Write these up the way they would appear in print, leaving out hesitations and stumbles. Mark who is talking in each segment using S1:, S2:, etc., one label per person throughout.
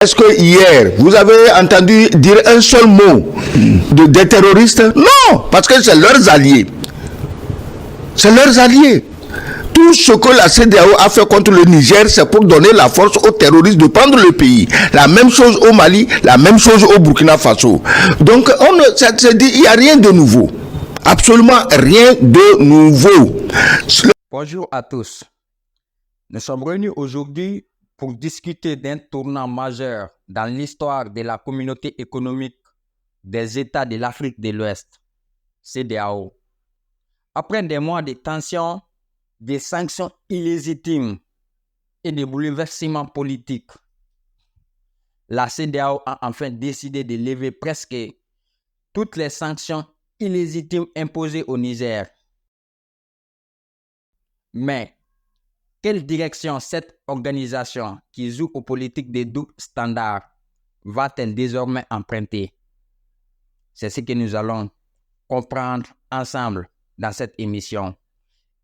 S1: Est-ce que hier, vous avez entendu dire un seul mot des terroristes? Non, parce que c'est leurs alliés. C'est leurs alliés. Tout ce que la CEDEAO a fait contre le Niger, c'est pour donner la force aux terroristes de prendre le pays. La même chose au Mali, la même chose au Burkina Faso. Donc, ça se dit, il n'y a rien de nouveau. Absolument rien de nouveau.
S2: Bonjour à tous. Nous sommes réunis aujourd'hui pour discuter d'un tournant majeur dans l'histoire de la communauté économique des États de l'Afrique de l'Ouest, CEDEAO. Après des mois de tensions, des sanctions illégitimes et des bouleversements politiques, la CEDEAO a enfin décidé de lever presque toutes les sanctions illégitimes imposées au Niger. Mais quelle direction cette organisation qui joue aux politiques de double standard va-t-elle désormais emprunter? C'est ce que nous allons comprendre ensemble dans cette émission.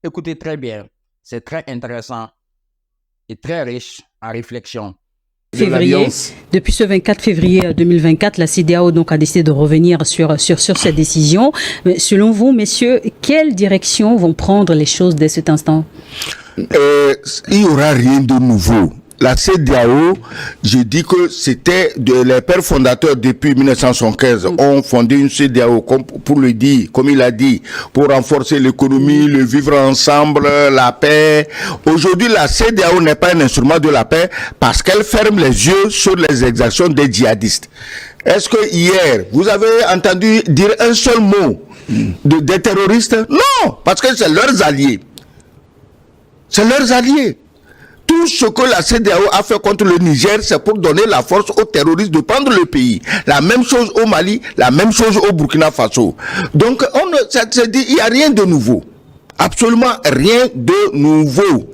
S2: Écoutez très bien, c'est très intéressant et très riche en réflexion.
S3: Depuis ce 24 février 2024, la CEDEAO donc a décidé de revenir sur cette décision. Mais selon vous, messieurs, quelle direction vont prendre les choses dès cet instant?
S1: Il n'y aura rien de nouveau. La CEDEAO, je dis que c'était les pères fondateurs depuis 1975 ont fondé une CEDEAO, pour le dire, comme il a dit, pour renforcer l'économie, le vivre ensemble, la paix. Aujourd'hui, la CEDEAO n'est pas un instrument de la paix parce qu'elle ferme les yeux sur les exactions des djihadistes. Est-ce que hier, vous avez entendu dire un seul mot des terroristes? Non, parce que c'est leurs alliés. C'est leurs alliés. Tout ce que la CEDEAO a fait contre le Niger, c'est pour donner la force aux terroristes de prendre le pays. La même chose au Mali, la même chose au Burkina Faso. Donc, ça se dit, il n'y a rien de nouveau. Absolument rien de nouveau.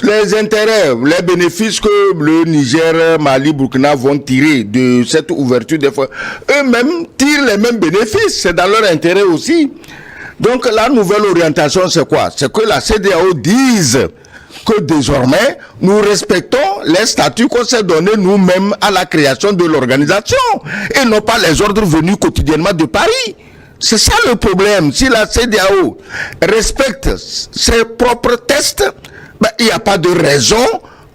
S1: Les intérêts, les bénéfices que le Niger, Mali, Burkina vont tirer de cette ouverture des fois, eux-mêmes tirent les mêmes bénéfices. C'est dans leur intérêt aussi. Donc, la nouvelle orientation, c'est quoi? C'est que la CEDEAO dise que désormais, nous respectons les statuts qu'on s'est donnés nous-mêmes à la création de l'organisation et non pas les ordres venus quotidiennement de Paris. C'est ça le problème. Si la CEDEAO respecte ses propres tests, il n'y a pas de raison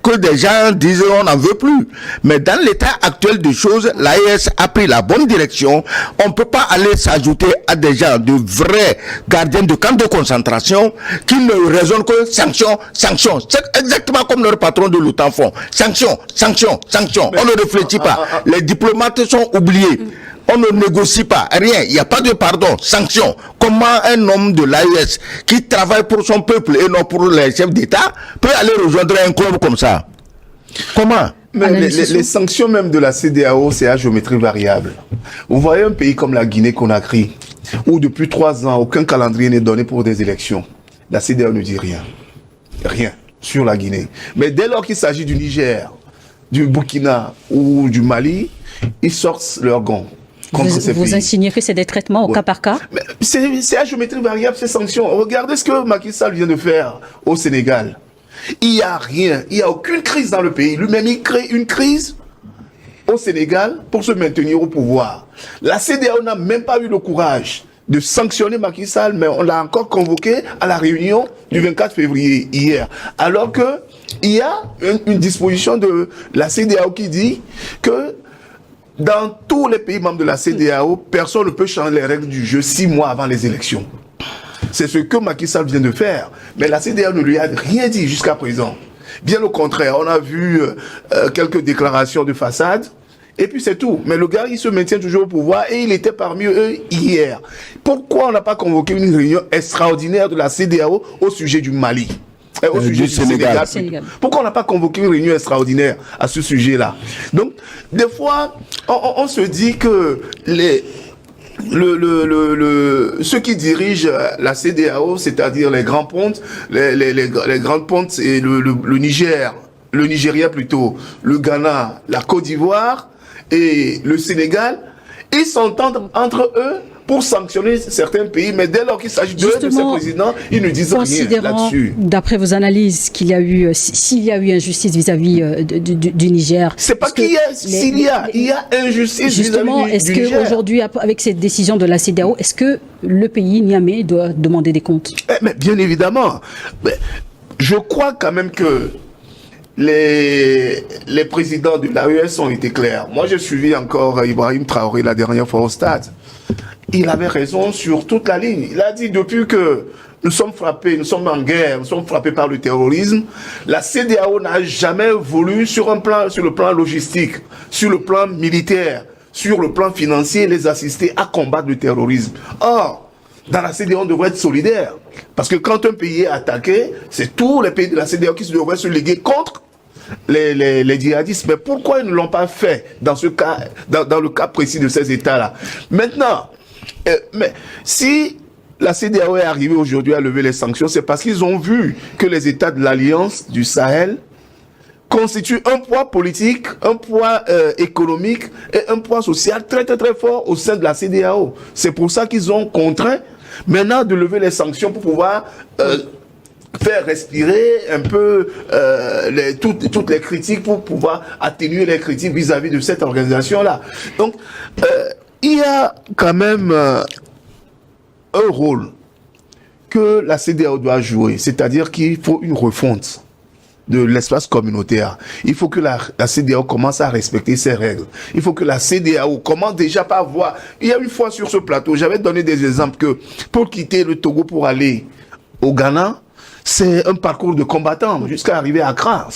S1: que des gens disent on n'en veut plus. Mais dans l'état actuel des choses, l'AES a pris la bonne direction. On ne peut pas aller s'ajouter à des gens de vrais gardiens de camps de concentration qui ne raisonnent que sanctions, sanctions. C'est exactement comme leurs patrons de l'OTAN font. Sanctions, sanctions, sanctions. On ne réfléchit pas. Les diplomates sont oubliés. On ne négocie pas, rien, il n'y a pas de pardon, sanctions. Comment un homme de l'AES qui travaille pour son peuple et non pour les chefs d'État peut aller rejoindre un club comme ça? Comment?
S4: Mais les sanctions même de la CEDEAO, c'est à géométrie variable. Vous voyez un pays comme la Guinée-Conakry, où depuis 3 ans, aucun calendrier n'est donné pour des élections. La CEDEAO ne dit rien. Rien sur la Guinée. Mais dès lors qu'il s'agit du Niger, du Burkina ou du Mali, ils sortent leur gant.
S3: Vous insinuez que c'est des traitements au cas par cas?
S4: C'est à géométrie variable, ces sanctions. Regardez ce que Macky Sall vient de faire au Sénégal. Il n'y a rien, il n'y a aucune crise dans le pays. Lui-même, il crée une crise au Sénégal pour se maintenir au pouvoir. La CEDEAO n'a même pas eu le courage de sanctionner Macky Sall, mais on l'a encore convoqué à la réunion du 24 février, hier. Alors que il y a une disposition de la CEDEAO qui dit que dans tous les pays membres de la CEDEAO, personne ne peut changer les règles du jeu 6 mois avant les élections. C'est ce que Macky Sall vient de faire. Mais la CEDEAO ne lui a rien dit jusqu'à présent. Bien au contraire, on a vu quelques déclarations de façade. Et puis c'est tout. Mais le gars, il se maintient toujours au pouvoir et il était parmi eux hier. Pourquoi on n'a pas convoqué une réunion extraordinaire de la CEDEAO au sujet du Mali? Au sujet du Sénégal. Pourquoi on n'a pas convoqué une réunion extraordinaire à ce sujet-là? Donc, des fois, on se dit que ceux qui dirigent la CEDEAO, c'est-à-dire les grands pontes, les grandes pontes et le Niger, le Nigeria plutôt, le Ghana, la Côte d'Ivoire et le Sénégal, ils s'entendent entre eux pour sanctionner certains pays, mais dès lors qu'il s'agit de ces présidents, ils ne disent rien là-dessus.
S3: D'après vos analyses, qu'il y a eu, s'il y a eu injustice vis-à-vis du Niger.
S4: C'est pas qu'il y a, il y a injustice
S3: justement,
S4: vis-à-vis du Niger.
S3: Est-ce qu'aujourd'hui, avec cette décision de la CEDEAO, est-ce que le pays, Niamey, doit demander des comptes?
S4: Mais bien évidemment. Mais je crois quand même que les présidents de l'AES ont été clairs. Moi, j'ai suivi encore Ibrahim Traoré la dernière fois au stade. Il avait raison sur toute la ligne. Il a dit depuis que nous sommes frappés, nous sommes en guerre, nous sommes frappés par le terrorisme, la CEDEAO n'a jamais voulu, sur le plan logistique, sur le plan militaire, sur le plan financier, les assister à combattre le terrorisme. Or, dans la CEDEAO, on devrait être solidaire. Parce que quand un pays est attaqué, c'est tous les pays de la CEDEAO qui devraient se liguer contre les djihadistes. Mais pourquoi ils ne l'ont pas fait dans ce cas, dans le cas précis de ces États-là? Maintenant, mais si la CEDEAO est arrivée aujourd'hui à lever les sanctions, c'est parce qu'ils ont vu que les États de l'Alliance du Sahel constituent un poids politique, un poids économique et un poids social très très très fort au sein de la CEDEAO. C'est pour ça qu'ils ont contraint maintenant de lever les sanctions pour pouvoir faire respirer un peu toutes les critiques, pour pouvoir atténuer les critiques vis-à-vis de cette organisation-là. Donc, il y a quand même un rôle que la CEDEAO doit jouer, c'est-à-dire qu'il faut une refonte de l'espace communautaire. Il faut que la CEDEAO commence à respecter ses règles. Il faut que la CEDEAO commence déjà par voir. Il y a une fois sur ce plateau, j'avais donné des exemples que pour quitter le Togo pour aller au Ghana, c'est un parcours de combattant jusqu'à arriver à Accra.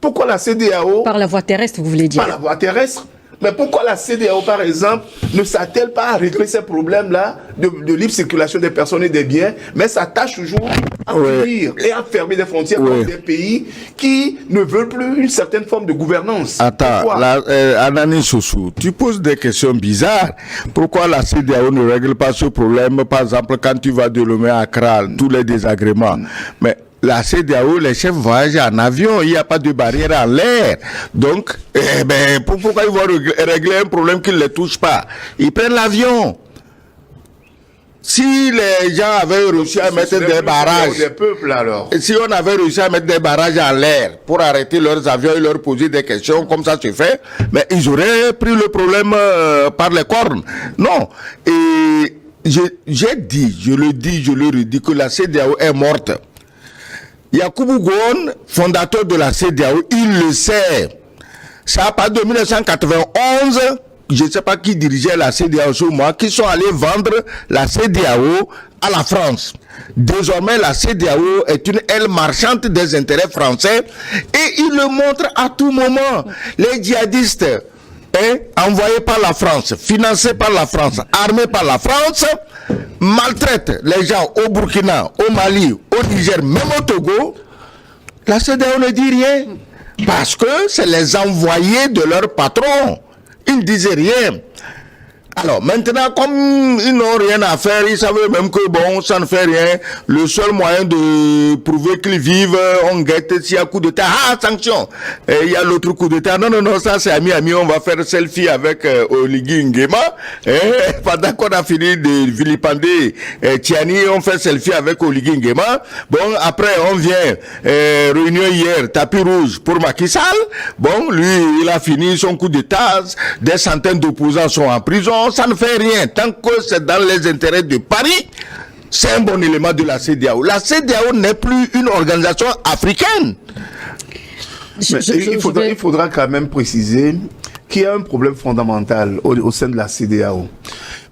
S4: Pourquoi la CEDEAO...
S3: Par la voie terrestre, vous voulez dire?
S4: Par la voie terrestre. Mais pourquoi la CEDEAO, par exemple, ne s'attelle pas à régler ces problèmes-là de libre circulation des personnes et des biens, mais s'attache toujours à punir et à fermer des frontières contre des pays qui ne veulent plus une certaine forme de gouvernance?
S1: Attends, Anani Soussou, tu poses des questions bizarres. Pourquoi la CEDEAO ne règle pas ce problème, par exemple, quand tu vas de Lomé à Accra, tous les désagréments? Mais la CEDEAO, les chefs voyagent en avion, il n'y a pas de barrière en l'air. Donc, pourquoi ils vont régler un problème qui ne les touche pas? Ils prennent l'avion. Si les gens avaient réussi à mettre des barrages, si on avait réussi à mettre des barrages en l'air pour arrêter leurs avions et leur poser des questions, comme ça se fait, mais ils auraient pris le problème par les cornes. Non. Et j'ai dit, je le redis, que la CEDEAO est morte. Yakubu Gowon, fondateur de la CEDEAO, il le sait. Ça a pas de 1991, je ne sais pas qui dirigeait la CEDEAO sur moi, qui sont allés vendre la CEDEAO à la France. Désormais, la CEDEAO est une aile marchande des intérêts français et il le montre à tout moment. Les djihadistes envoyés par la France, financés par la France, armés par la France, maltraitent les gens au Burkina, au Mali, au Niger, même au Togo. La CEDEAO ne dit rien parce que c'est les envoyés de leur patron. Ils ne disaient rien. Alors maintenant, comme ils n'ont rien à faire, ils savaient même que bon, ça ne fait rien. Le seul moyen de prouver qu'ils vivent, on guette s'il y a coup d'état. Ah, sanction. Et il y a l'autre coup d'état. Non, ça c'est ami, on va faire selfie avec Oligui Nguema. Pendant qu'on a fini de vilipender Tiani, on fait selfie avec Oligui Nguema. Bon, après on vient, réunion hier, tapis rouge pour Macky Sall. Bon, lui, il a fini son coup d'état. Des centaines d'opposants sont en prison. Ça ne fait rien. Tant que c'est dans les intérêts de Paris, c'est un bon élément de la CEDEAO. La CEDEAO n'est plus une organisation africaine.
S4: Il faudra quand même préciser qu'il y a un problème fondamental au sein de la CEDEAO.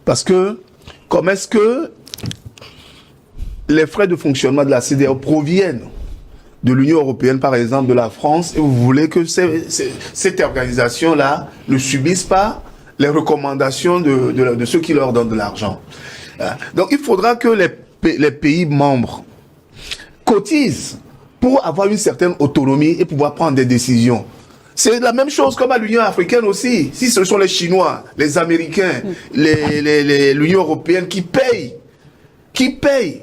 S4: Parce que, comment est-ce que les frais de fonctionnement de la CEDEAO proviennent de l'Union européenne, par exemple, de la France, et vous voulez que cette organisation-là ne subisse pas les recommandations de ceux qui leur donnent de l'argent. Donc il faudra que les pays membres cotisent pour avoir une certaine autonomie et pouvoir prendre des décisions. C'est la même chose comme à l'Union africaine aussi. Si ce sont les Chinois, les Américains, l'Union européenne qui payent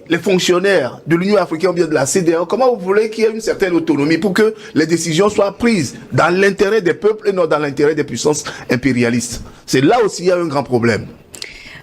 S4: les fonctionnaires de l'Union africaine ou bien de la CEDEAO, comment vous voulez qu'il y ait une certaine autonomie pour que les décisions soient prises dans l'intérêt des peuples et non dans l'intérêt des puissances impérialistes? C'est là aussi il y a un grand problème.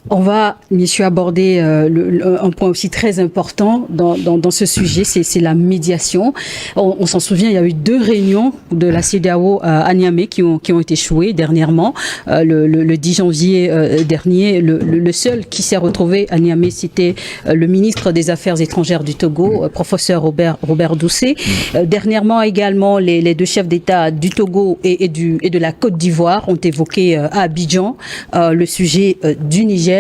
S3: On va, messieurs, aborder un point aussi très important dans ce sujet, c'est la médiation. On s'en souvient, il y a eu 2 réunions de la CEDEAO à Niamey qui ont échoué dernièrement. Le 10 janvier dernier, le seul qui s'est retrouvé à Niamey, c'était le ministre des Affaires étrangères du Togo, professeur Robert Doucet. Dernièrement également, les 2 chefs d'État du Togo et de la Côte d'Ivoire ont évoqué à Abidjan le sujet du Niger.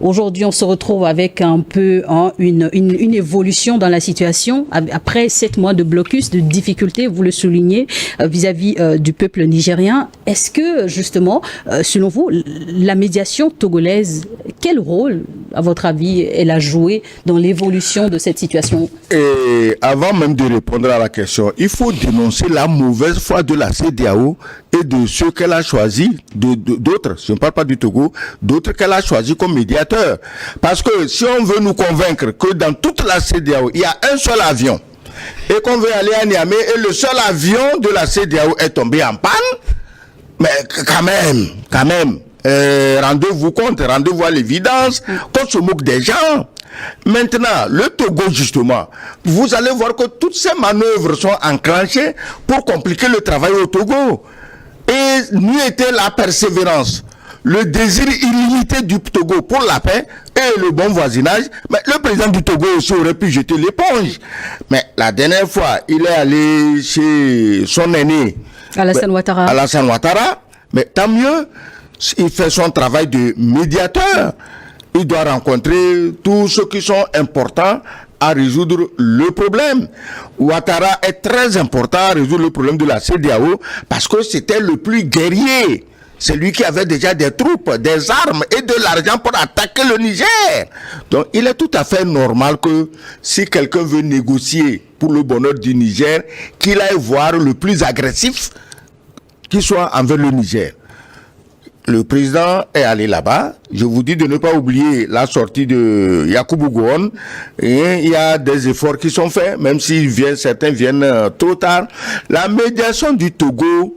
S3: Aujourd'hui, on se retrouve avec un peu une évolution dans la situation après 7 mois de blocus, de difficultés, vous le soulignez, vis-à-vis du peuple nigérien. Est-ce que, justement, selon vous, la médiation togolaise, quel rôle, à votre avis, elle a joué dans l'évolution de cette situation?
S1: Et avant même de répondre à la question, il faut dénoncer la mauvaise foi de la CEDEAO et de ceux qu'elle a choisis, d'autres, je ne parle pas du Togo, d'autres qu'elle a choisis comme médiateurs. Parce que si on veut nous convaincre que dans toute la CEDEAO, il y a un seul avion, et qu'on veut aller à Niamey, et le seul avion de la CEDEAO est tombé en panne, mais quand même, rendez-vous compte, rendez-vous à l'évidence, qu'on se moque des gens. Maintenant, le Togo, justement, vous allez voir que toutes ces manœuvres sont enclenchées pour compliquer le travail au Togo. Et n'y était la persévérance, le désir illimité du Togo pour la paix et le bon voisinage, mais le président du Togo aussi aurait pu jeter l'éponge. Mais la dernière fois, il est allé chez son aîné,
S3: Alassane
S1: Ouattara, mais tant mieux, il fait son travail de médiateur. Il doit rencontrer tous ceux qui sont importants à résoudre le problème. Ouattara est très important à résoudre le problème de la CEDEAO parce que c'était le plus guerrier. C'est lui qui avait déjà des troupes, des armes et de l'argent pour attaquer le Niger. Donc il est tout à fait normal que si quelqu'un veut négocier pour le bonheur du Niger, qu'il aille voir le plus agressif qui soit envers le Niger. Le président est allé là-bas. Je vous dis de ne pas oublier la sortie de Yakubu Gowon. Et il y a des efforts qui sont faits, même si certains viennent trop tard. La médiation du Togo,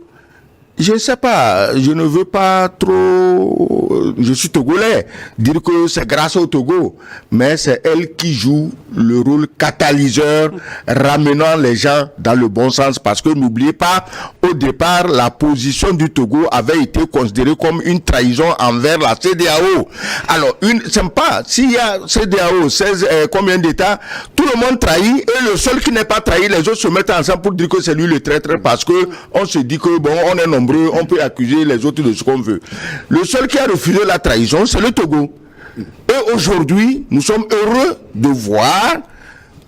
S1: je ne sais pas, je ne veux pas trop, je suis togolais, dire que c'est grâce au Togo, mais c'est elle qui joue le rôle catalyseur, ramenant les gens dans le bon sens, parce que n'oubliez pas, au départ, la position du Togo avait été considérée comme une trahison envers la CEDEAO. Alors, c'est pas, s'il y a CEDEAO, 16, combien d'États, tout le monde trahit, et le seul qui n'est pas trahi, les autres se mettent ensemble pour dire que c'est lui le traître, parce que on se dit que, bon, on est nombreux, on peut accuser les autres de ce qu'on veut. Le seul qui a refusé la trahison, c'est le Togo. Et aujourd'hui, nous sommes heureux de voir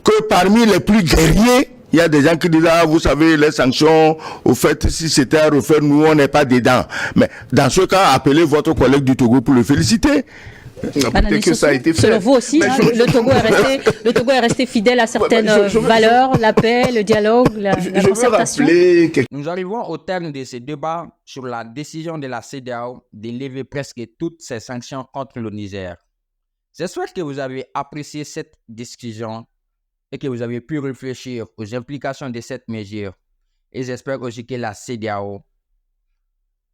S1: que parmi les plus guerriers, il y a des gens qui disent, ah, vous savez, les sanctions, au fait, si c'était à refaire, nous, on n'est pas dedans. Mais dans ce cas, appelez votre collègue du Togo pour le féliciter.
S3: Peut-être que ça a été fait. Selon vous aussi, le Togo est resté fidèle à certaines valeurs, la paix, le dialogue, la concertation.
S2: Nous arrivons au terme de ce débat sur la décision de la CEDEAO de lever presque toutes ces sanctions contre le Niger. J'espère que vous avez apprécié cette discussion et que vous avez pu réfléchir aux implications de cette mesure. Et j'espère aussi que la CEDEAO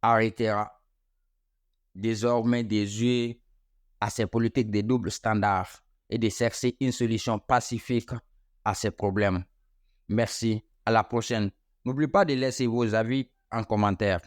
S2: arrêtera désormais des yeux à ces politiques de double standard et de chercher une solution pacifique à ces problèmes. Merci, à la prochaine. N'oubliez pas de laisser vos avis en commentaire.